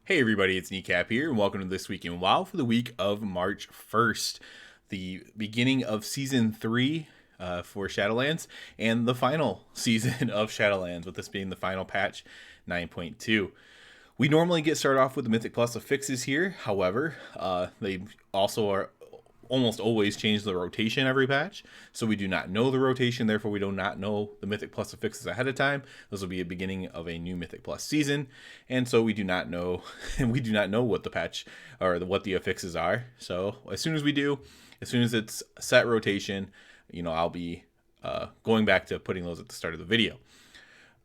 Hey everybody, it's Kneecap here, and welcome to This Week in WoW for the week of March 1st, the beginning of Season 3 for Shadowlands, and the final season of Shadowlands, with this being the final patch 9.2. We normally get started off with the Mythic Plus affixes here, however, they also are almost always change the rotation every patch, so we do not know the rotation, therefore we do not know the Mythic Plus affixes ahead of time. This will be a beginning of a new Mythic Plus season, and so we do not know and we do not know what the patch or what the affixes are. So as soon as we do, as soon as it's set rotation, I'll be going back to putting those at the start of the video.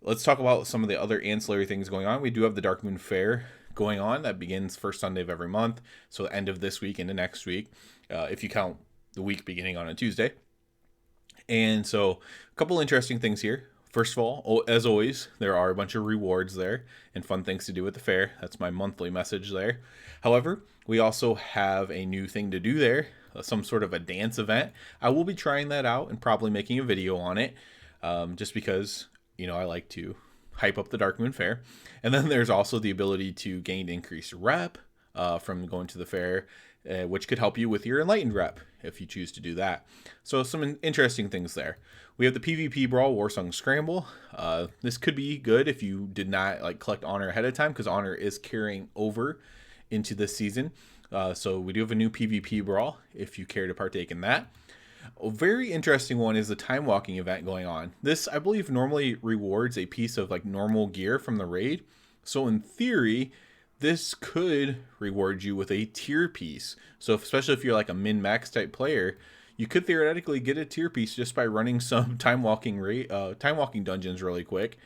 Let's talk about some of the other ancillary things going on. We do have the Darkmoon Faire going on. That begins first Sunday of every month, so end of this week into next week, if you count the week beginning on a Tuesday. And so a couple interesting things here. First of all, as always, there are a bunch of rewards there and fun things to do with the fair. That's my monthly message there. However, we also have a new thing to do there, some sort of a dance event. I will be trying that out and probably making a video on it, just because I like to hype up the Darkmoon Faire. And then there's also the ability to gain increased rep from going to the fair, which could help you with your enlightened rep if you choose to do that. So some interesting things there. We have the PvP brawl, Warsong Scramble. This could be good if you did not collect honor ahead of time, because honor is carrying over into this season. So we do have a new PvP brawl if you care to partake in that. A very interesting one is the time walking event going on. This, I believe, normally rewards a piece of normal gear from the raid. So in theory, this could reward you with a tier piece. So especially if you're a min-max type player, you could theoretically get a tier piece just by running some time walking dungeons really quick.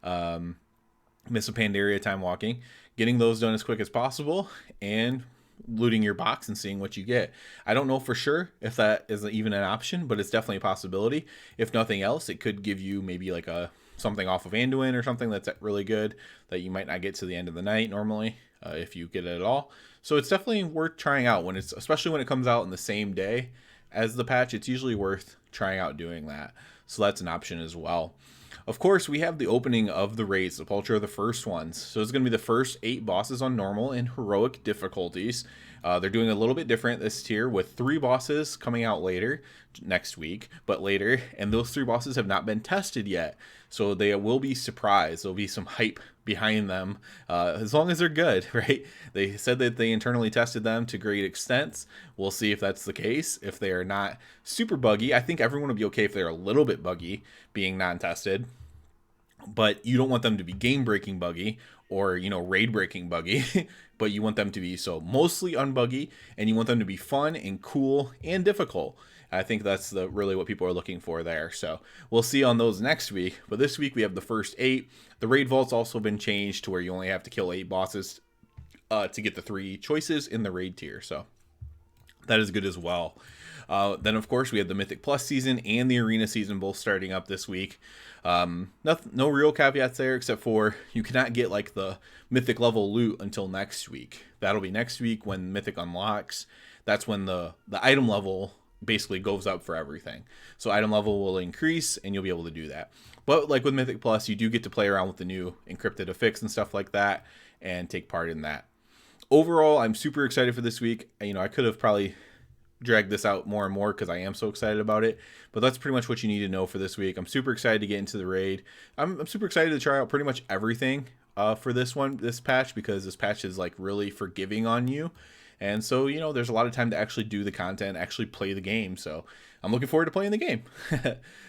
Miss a Pandaria time walking, getting those done as quick as possible, and looting your box and seeing what you get. I don't know for sure if that is even an option, but it's definitely a possibility. If nothing else, it could give you maybe something off of Anduin or something that's really good that you might not get to the end of the night normally, if you get it at all. So it's definitely worth trying out, especially when it comes out in the same day as the patch. It's usually worth trying out doing that. So that's an option as well. Of course, we have the opening of the raids. The Pulcher are the first ones. So it's going to be the first 8 bosses on normal and heroic difficulties. They're doing a little bit different this tier, with 3 bosses coming out later, next week, but later. And those 3 bosses have not been tested yet. So they will be surprised. There'll be some hype behind them, as long as they're good, right? They said that they internally tested them to great extents. We'll see if that's the case. If they are not super buggy, I think everyone will be okay if they're a little bit buggy, being non-tested. But you don't want them to be game-breaking buggy or, raid-breaking buggy. But you want them to be mostly unbuggy, and you want them to be fun and cool and difficult. I think that's really what people are looking for there. So we'll see on those next week. But this week we have the first 8. The raid vault's also been changed to where you only have to kill 8 bosses to get the 3 choices in the raid tier. So that is good as well. Then, of course, we have the Mythic Plus season and the Arena season both starting up this week. No real caveats there, except for you cannot get the Mythic level loot until next week. That'll be next week when Mythic unlocks. That's when the item level basically goes up for everything. So item level will increase, and you'll be able to do that. But with Mythic Plus, you do get to play around with the new encrypted affix and stuff like that, and take part in that. Overall, I'm super excited for this week. I could have probably drag this out more and more because I am so excited about it, but that's pretty much what you need to know for this week. I'm super excited to get into the raid. I'm super excited to try out pretty much everything for this patch, because this patch is really forgiving on you, and so there's a lot of time to actually do the content, actually play the game. So I'm looking forward to playing the game.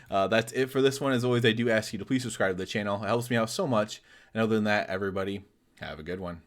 That's it for this one. As always, I do ask you to please subscribe to the channel. It helps me out so much. And other than that, everybody, have a good one.